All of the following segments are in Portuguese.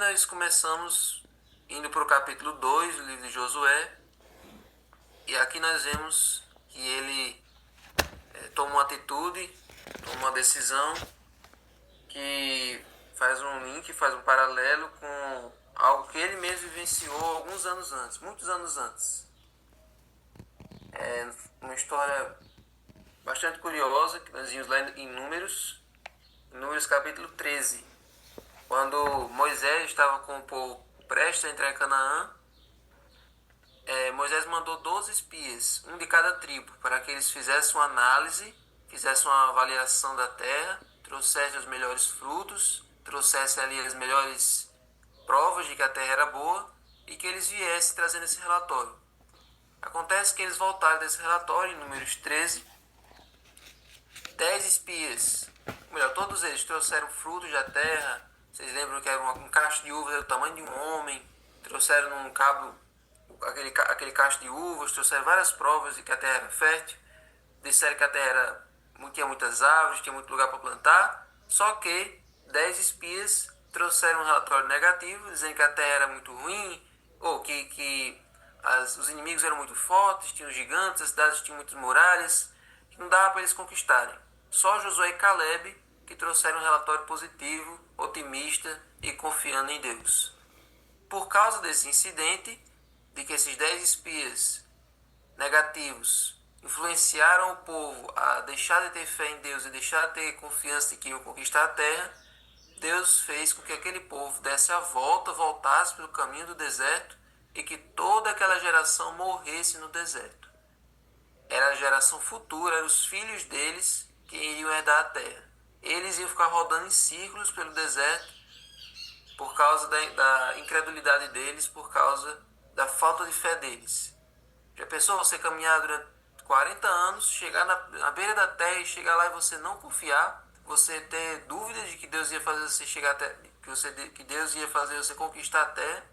nós começamos indo para o capítulo 2 do livro de Josué, e aqui nós vemos que ele toma uma atitude, toma uma decisão que faz um link, faz um paralelo com algo que ele mesmo vivenciou alguns anos antes, muitos anos antes. É uma história bastante curiosa que nós vimos lá em Números capítulo 13, quando Moisés estava com o povo prestes a entrar em Canaã. Moisés mandou 12 espias, um de cada tribo, para que eles fizessem uma análise, fizessem uma avaliação da terra, trouxessem os melhores frutos, trouxessem ali as melhores provas de que a terra era boa e que eles viessem trazendo esse relatório. Acontece que eles voltaram desse relatório em Números 13. 10 espias, melhor, todos eles trouxeram frutos da terra. Vocês lembram que era um cacho de uvas do tamanho de um homem, trouxeram num cabo aquele cacho de uvas, trouxeram várias provas de que a terra era fértil, disseram que a terra tinha muitas árvores, tinha muito lugar para plantar, só que 10 espias trouxeram um relatório negativo, dizendo que a terra era muito ruim, ou que os inimigos eram muito fortes, tinham gigantes, as cidades tinham muitas muralhas, que não dava para eles conquistarem. Só Josué e Caleb que trouxeram um relatório positivo, otimista e confiando em Deus. Por causa desse incidente, de que esses 10 espias negativos influenciaram o povo a deixar de ter fé em Deus e deixar de ter confiança de que iam conquistar a terra, Deus fez com que aquele povo desse a volta, voltasse pelo caminho do deserto e que toda aquela geração morresse no deserto. Era a geração futura, eram os filhos deles que iriam herdar a terra. Eles iam ficar rodando em círculos pelo deserto por causa da incredulidade deles, por causa da falta de fé deles. Já pensou você caminhar durante 40 anos, chegar na beira da terra e chegar lá e você não confiar, você ter dúvidas de que Deus ia fazer você chegar até, que Deus ia fazer você conquistar a terra?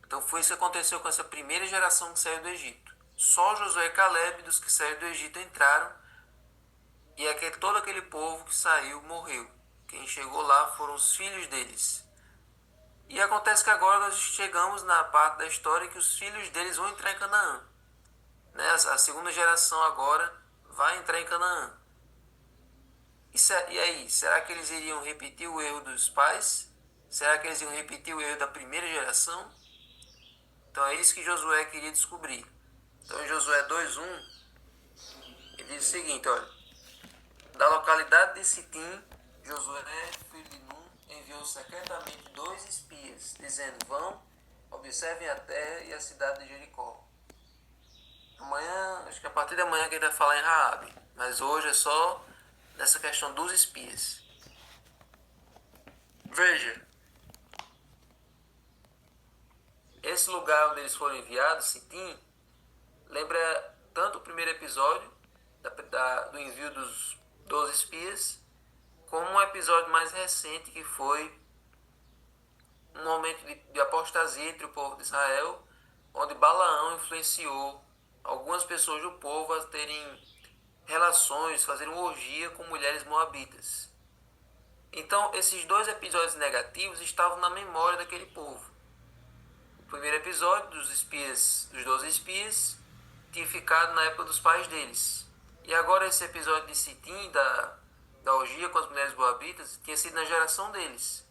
Então foi isso que aconteceu com essa primeira geração que saiu do Egito. Só Josué e Caleb, dos que saíram do Egito, entraram, e todo aquele povo que saiu morreu. Quem chegou lá foram os filhos deles. E acontece que agora nós chegamos na parte da história que os filhos deles vão entrar em Canaã. Né? A segunda geração agora vai entrar em Canaã. E aí, será que eles iriam repetir o erro dos pais? Será que eles iriam repetir o erro da primeira geração? Então é isso que Josué queria descobrir. Então em Josué 2:1, ele diz o seguinte, olha: da localidade de Sitim, Josué, filho de Nun, enviou secretamente 2 espias, dizendo: vão, observem a terra e a cidade de Jericó. Amanhã, acho que a partir de amanhã que ele vai falar em Raabe, mas hoje é só nessa questão dos espias. Veja, esse lugar onde eles foram enviados, Sitim, lembra tanto o primeiro episódio do envio dos 12 espias, como um episódio mais recente que foi um momento de apostasia entre o povo de Israel, onde Balaão influenciou algumas pessoas do povo a terem relações, fazer uma orgia com mulheres moabitas. Então, esses 2 episódios negativos estavam na memória daquele povo. O primeiro episódio dos 12 espias tinha ficado na época dos pais deles. E agora esse episódio de Sitim, da orgia com as mulheres moabitas, tinha sido na geração deles.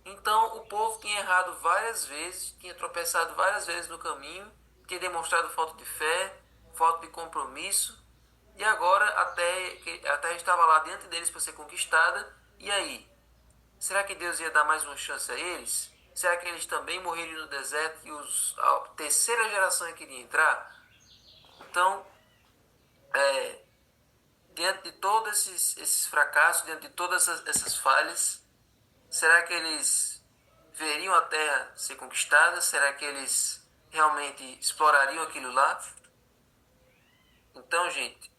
Então o povo tinha errado várias vezes, tinha tropeçado várias vezes no caminho, tinha demonstrado falta de fé, falta de compromisso, e agora a terra estava lá diante deles para ser conquistada. E aí? Será que Deus ia dar mais uma chance a eles? Será que eles também morreriam no deserto e a terceira geração que iria entrar? Então, diante de todos esses fracassos, diante de todas essas falhas, será que eles veriam a terra ser conquistada? Será que eles realmente explorariam aquilo lá? Então, gente,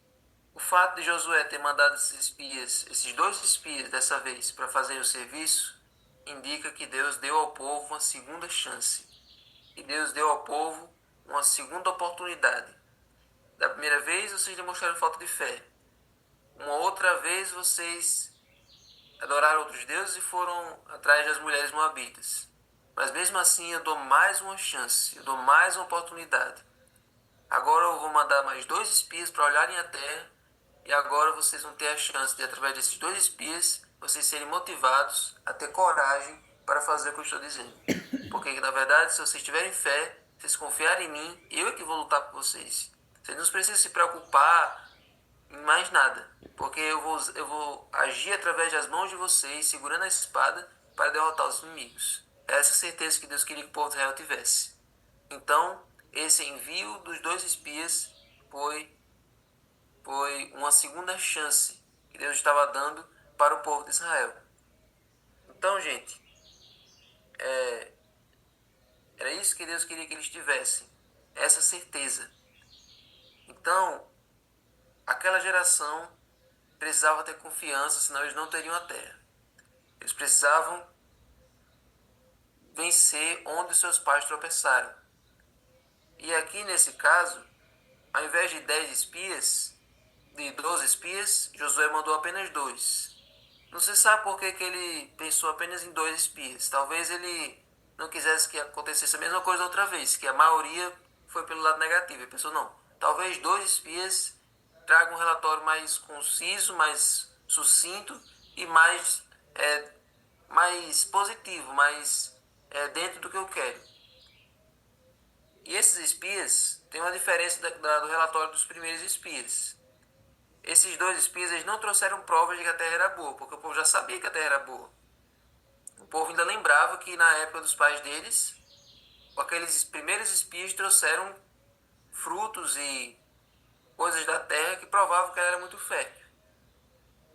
o fato de Josué ter mandado esses 2 espias dessa vez, para fazerem o serviço, indica que Deus deu ao povo uma segunda chance. E Deus deu ao povo uma segunda oportunidade. Da primeira vez vocês demonstraram falta de fé. Uma outra vez vocês adoraram outros deuses e foram atrás das mulheres moabitas. Mas mesmo assim eu dou mais uma chance, eu dou mais uma oportunidade. Agora eu vou mandar mais 2 espias para olharem a terra e agora vocês vão ter a chance de, através desses 2 espias, vocês serem motivados a ter coragem para fazer o que eu estou dizendo. Porque, na verdade, se vocês tiverem fé, vocês confiarem em mim, eu é que vou lutar por vocês. Vocês não precisam se preocupar em mais nada. Porque eu vou agir através das mãos de vocês, segurando a espada, para derrotar os inimigos. É essa certeza que Deus queria que o povo de Israel tivesse. Então, esse envio dos 2 espias foi uma segunda chance que Deus estava dando para o povo de Israel. Então, gente, era isso que Deus queria que eles tivessem, essa certeza. Então, aquela geração precisava ter confiança, senão eles não teriam a terra. Eles precisavam vencer onde seus pais tropeçaram. E aqui, nesse caso, ao invés de 10 espias, de 12 espias, Josué mandou apenas 2. Não se sabe por que ele pensou apenas em 2 espias. Talvez ele não quisesse que acontecesse a mesma coisa outra vez, que a maioria foi pelo lado negativo. Ele pensou, não, talvez 2 espias tragam um relatório mais conciso, mais sucinto e mais positivo, mais dentro do que eu quero. E esses espias têm uma diferença do relatório dos primeiros espias. Esses 2 espias eles não trouxeram provas de que a terra era boa, porque o povo já sabia que a terra era boa. O povo ainda lembrava que na época dos pais deles, aqueles primeiros espias trouxeram frutos e coisas da terra que provavam que ela era muito fértil.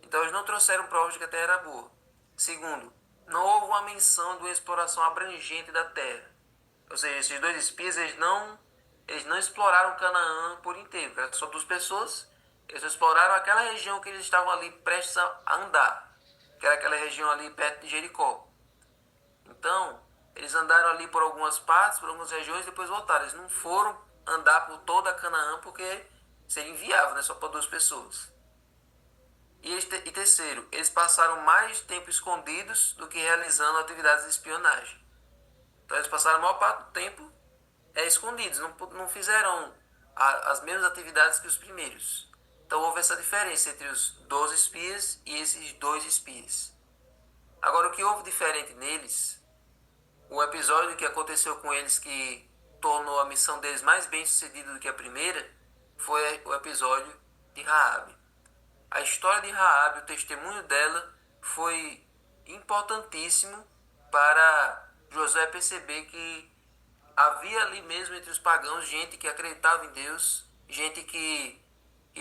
Então eles não trouxeram provas de que a terra era boa. Segundo, não houve uma menção de uma exploração abrangente da terra. Ou seja, esses 2 espias eles não exploraram Canaã por inteiro, era só 2 pessoas. Eles exploraram aquela região que eles estavam ali prestes a andar, que era aquela região ali perto de Jericó. Então, eles andaram ali por algumas partes, por algumas regiões, e depois voltaram. Eles não foram andar por toda a Canaã porque seria inviável, né? Só para 2 pessoas. E terceiro, eles passaram mais tempo escondidos do que realizando atividades de espionagem. Então, eles passaram a maior parte do tempo escondidos, não fizeram as mesmas atividades que os primeiros. Então houve essa diferença entre os 12 espias e esses 2 espias. Agora, o que houve diferente neles, o episódio que aconteceu com eles que tornou a missão deles mais bem sucedida do que a primeira, foi o episódio de Raabe. A história de Raabe, o testemunho dela, foi importantíssimo para Josué perceber que havia ali mesmo entre os pagãos gente que acreditava em Deus, gente que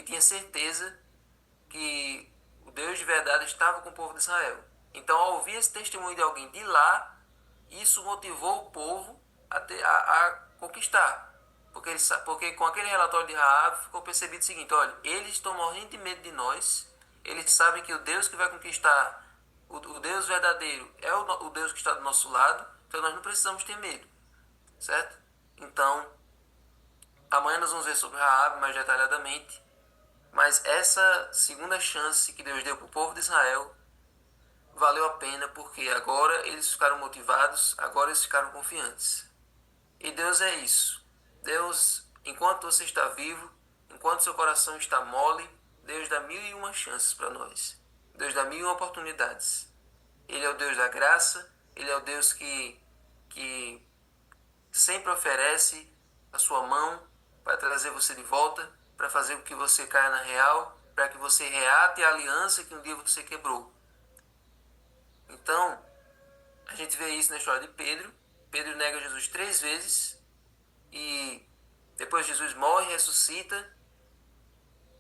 tinha certeza que o Deus de verdade estava com o povo de Israel. Então, ao ouvir esse testemunho de alguém de lá, isso motivou o povo a conquistar. Porque com aquele relatório de Raabe ficou percebido o seguinte, olha, eles estão morrendo de medo de nós, eles sabem que o Deus que vai conquistar, o Deus verdadeiro é o Deus que está do nosso lado, então nós não precisamos ter medo, certo? Então, amanhã nós vamos ver sobre Raabe mais detalhadamente, mas essa segunda chance que Deus deu para o povo de Israel valeu a pena porque agora eles ficaram motivados, agora eles ficaram confiantes. E Deus é isso. Deus, enquanto você está vivo, enquanto seu coração está mole, Deus dá 1001 chances para nós. Deus dá 1001 oportunidades. Ele é o Deus da graça, Ele é o Deus que sempre oferece a sua mão para trazer você de volta, para fazer com que você caia na real, para que você reate a aliança que um dia você quebrou. Então, a gente vê isso na história de Pedro. Pedro nega Jesus 3 vezes e depois Jesus morre e ressuscita.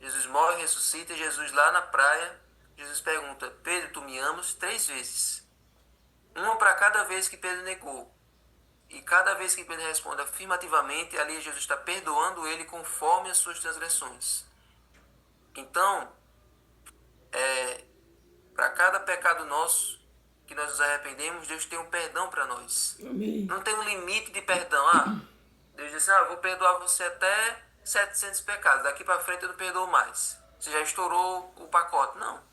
Jesus morre e ressuscita e Jesus lá na praia, Jesus pergunta, Pedro, tu me amas? 3 vezes. Uma para cada vez que Pedro negou. E cada vez que Pedro responde afirmativamente, ali Jesus está perdoando ele conforme as suas transgressões. Então, para cada pecado nosso que nós nos arrependemos, Deus tem um perdão para nós. Amém. Não tem um limite de perdão. Deus diz assim, eu vou perdoar você até 700 pecados. Daqui para frente eu não perdoo mais. Você já estourou o pacote. Não.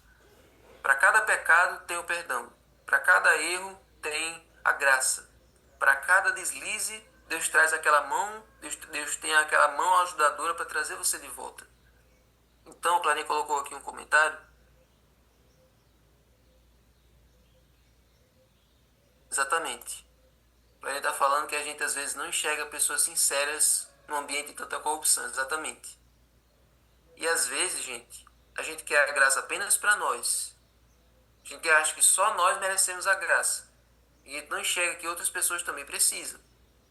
Para cada pecado tem o perdão. Para cada erro tem a graça. Para cada deslize, Deus traz aquela mão, Deus tem aquela mão ajudadora para trazer você de volta. Então, o Clarinha colocou aqui um comentário. Exatamente. O Clarinha está falando que a gente às vezes não enxerga pessoas sinceras num ambiente de tanta corrupção. Exatamente. E às vezes, gente, a gente quer a graça apenas para nós. A gente acha que só nós merecemos a graça. E a gente não enxerga que outras pessoas também precisam.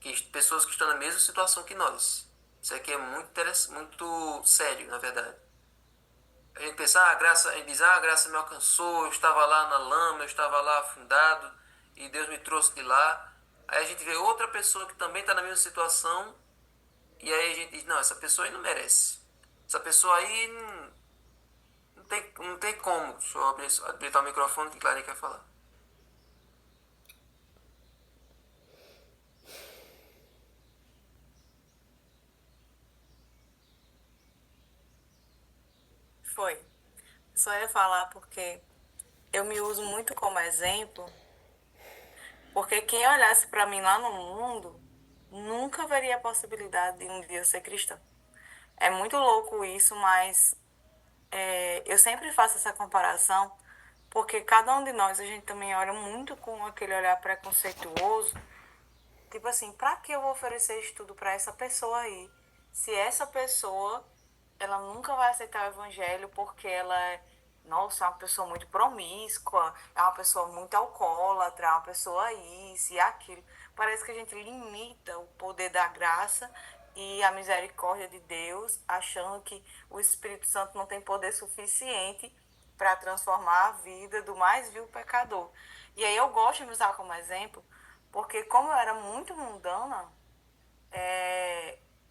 Que pessoas que estão na mesma situação que nós. Isso aqui é muito sério, na verdade. A gente pensa, a gente diz, a graça me alcançou, eu estava lá na lama, eu estava lá afundado, e Deus me trouxe de lá. Aí a gente vê outra pessoa que também está na mesma situação, e aí a gente diz, não, essa pessoa aí não merece. Essa pessoa aí não tem como. Deixa eu habilitar o microfone que Clarinha quer falar. Foi. Só ia falar porque eu me uso muito como exemplo, porque quem olhasse para mim lá no mundo nunca veria a possibilidade de um dia eu ser cristã. É muito louco isso, mas eu sempre faço essa comparação, porque cada um de nós, a gente também olha muito com aquele olhar preconceituoso, tipo assim, pra que eu vou oferecer estudo para essa pessoa aí, se essa pessoa, ela nunca vai aceitar o evangelho porque ela é, nossa, é uma pessoa muito promíscua, é uma pessoa muito alcoólatra, é uma pessoa isso e aquilo. Parece que a gente limita o poder da graça e a misericórdia de Deus, achando que o Espírito Santo não tem poder suficiente para transformar a vida do mais vil pecador. E aí eu gosto de me usar como exemplo, porque como eu era muito mundana,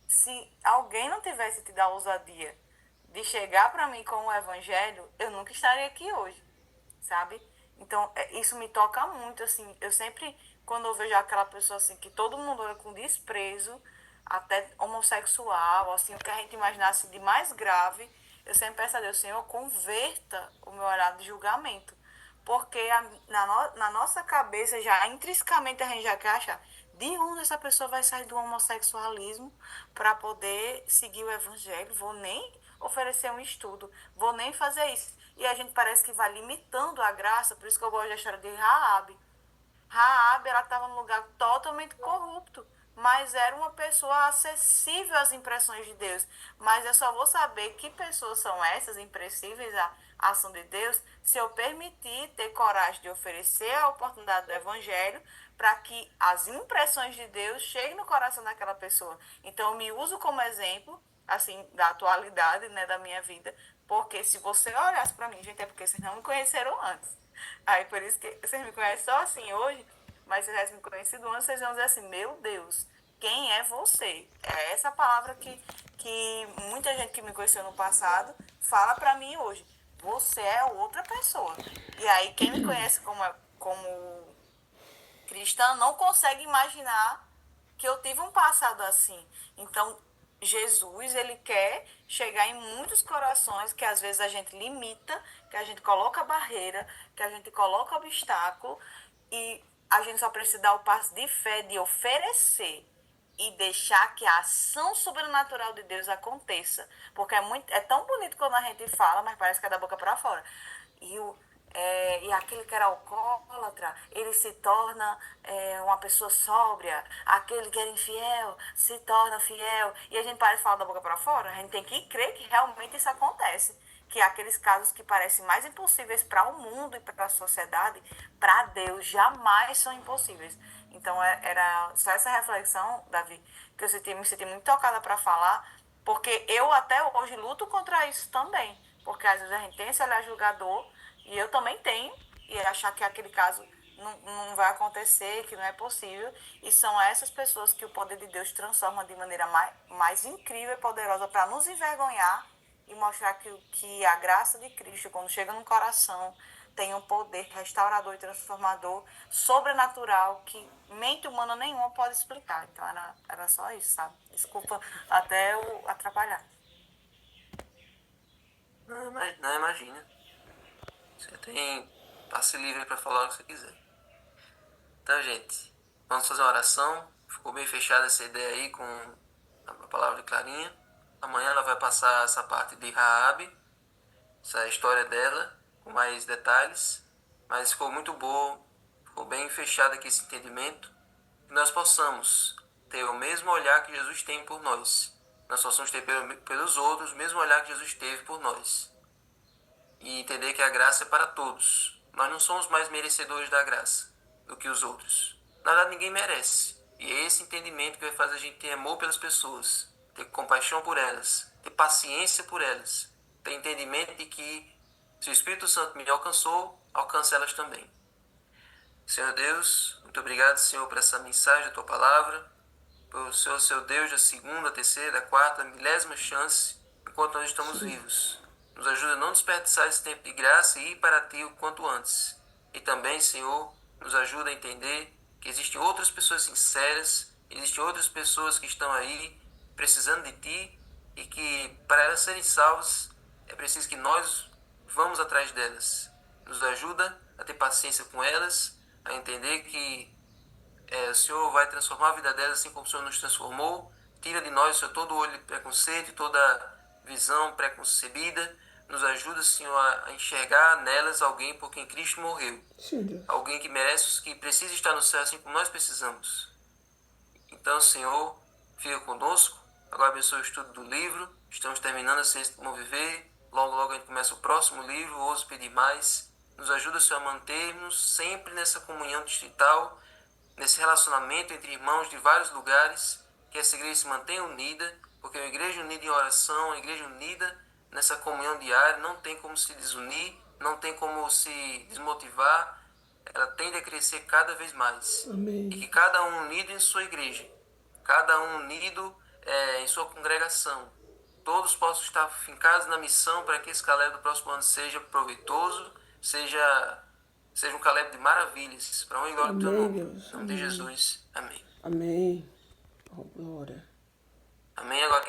se alguém não tivesse tido a ousadia de chegar para mim com o evangelho, eu nunca estaria aqui hoje, sabe? Então, isso me toca muito, assim, eu sempre, quando eu vejo aquela pessoa, assim, que todo mundo olha com desprezo, até homossexual, assim, o que a gente imaginasse de mais grave, eu sempre peço a Deus, Senhor, converta o meu olhar de julgamento, porque na nossa cabeça, já intrinsecamente a gente já quer achar de onde essa pessoa vai sair do homossexualismo para poder seguir o evangelho, vou nem oferecer um estudo, vou nem fazer isso. E a gente parece que vai limitando a graça, por isso que eu gosto da história de Raabe. Raabe, ela estava num lugar totalmente corrupto, mas era uma pessoa acessível às impressões de Deus. Mas eu só vou saber que pessoas são essas, impressíveis à ação de Deus, se eu permitir ter coragem de oferecer a oportunidade do Evangelho para que as impressões de Deus cheguem no coração daquela pessoa. Então, eu me uso como exemplo, assim, da atualidade, né, da minha vida, porque se você olhasse para mim, gente, é porque vocês não me conheceram antes. Aí por isso que vocês me conhecem só assim hoje, mas se vocês me conhecido antes, vocês vão dizer assim, meu Deus, quem é você? É essa palavra que muita gente que me conheceu no passado fala pra mim hoje. Você é outra pessoa. E aí quem me conhece como cristã não consegue imaginar que eu tive um passado assim. Então, Jesus, ele quer chegar em muitos corações que às vezes a gente limita, que a gente coloca barreira, que a gente coloca obstáculo e a gente só precisa dar o passo de fé, de oferecer e deixar que a ação sobrenatural de Deus aconteça. Porque é tão bonito quando a gente fala, mas parece que é da boca para fora. E aquele que era alcoólatra, ele se torna uma pessoa sóbria. Aquele que era infiel se torna fiel. E a gente parece falar da boca para fora. A gente tem que crer que realmente isso acontece. Que aqueles casos que parecem mais impossíveis para o mundo e para a sociedade, para Deus jamais são impossíveis. Então era só essa reflexão, Davi, que me senti muito tocada para falar, porque eu até hoje luto contra isso também. Porque às vezes a gente tem esse olhar julgador, e eu também tenho, e achar que aquele caso não vai acontecer, que não é possível. E são essas pessoas que o poder de Deus transforma de maneira mais incrível e poderosa para nos envergonhar e mostrar que a graça de Cristo, quando chega no coração, tem um poder restaurador e transformador, sobrenatural, que mente humana nenhuma pode explicar. Então era só isso, sabe? Desculpa até eu atrapalhar. Não, imagina. Você tem passe livre para falar o que você quiser. Então, gente, vamos fazer uma oração. Ficou bem fechada essa ideia aí com a palavra de Clarinha. Amanhã ela vai passar essa parte de Raabe, essa história dela, com mais detalhes. Mas ficou muito boa, ficou bem fechado aqui esse entendimento. Que nós possamos ter o mesmo olhar que Jesus tem por nós. Nós possamos ter pelos outros o mesmo olhar que Jesus teve por nós. E entender que a graça é para todos. Nós não somos mais merecedores da graça do que os outros. Na verdade, ninguém merece. E é esse entendimento que vai fazer a gente ter amor pelas pessoas, ter compaixão por elas, ter paciência por elas, ter entendimento de que se o Espírito Santo me alcançou, alcança elas também. Senhor Deus, muito obrigado, Senhor, por essa mensagem da Tua Palavra, por Senhor, seu Deus, da segunda, terceira, quarta, milésima chance, enquanto nós estamos vivos. Nos ajuda a não desperdiçar esse tempo de graça e ir para Ti o quanto antes. E também, Senhor, nos ajuda a entender que existem outras pessoas sinceras, existem outras pessoas que estão aí precisando de Ti e que, para elas serem salvas, é preciso que nós vamos atrás delas. Nos ajuda a ter paciência com elas, a entender que o Senhor vai transformar a vida delas assim como o Senhor nos transformou. Tira de nós, Senhor, todo olho de preconceito, toda visão preconcebida. Nos ajuda, Senhor, a enxergar nelas alguém por quem Cristo morreu. Sim, Alguém que merece, que precisa estar no céu assim como nós precisamos. Então, Senhor, fica conosco. Agora abençoe o estudo do livro. Estamos terminando a ciência do viver. Logo, logo a gente começa o próximo livro. Ouso pedir mais. Nos ajuda, Senhor, a manter-nos sempre nessa comunhão distrital, nesse relacionamento entre irmãos de vários lugares, que essa igreja se mantenha unida, porque uma igreja unida em oração, uma igreja unida nessa comunhão diária, não tem como se desunir, não tem como se desmotivar, ela tende a crescer cada vez mais. amém. E que cada um unido em sua igreja, cada um unido em sua congregação, todos possam estar fincados na missão para que esse Caleb do próximo ano seja proveitoso, seja um Caleb de maravilhas, para honra e glória do teu Amém, nome. Deus. Em nome de Jesus. Amém. Amém. Oh, glória. Amém. Agora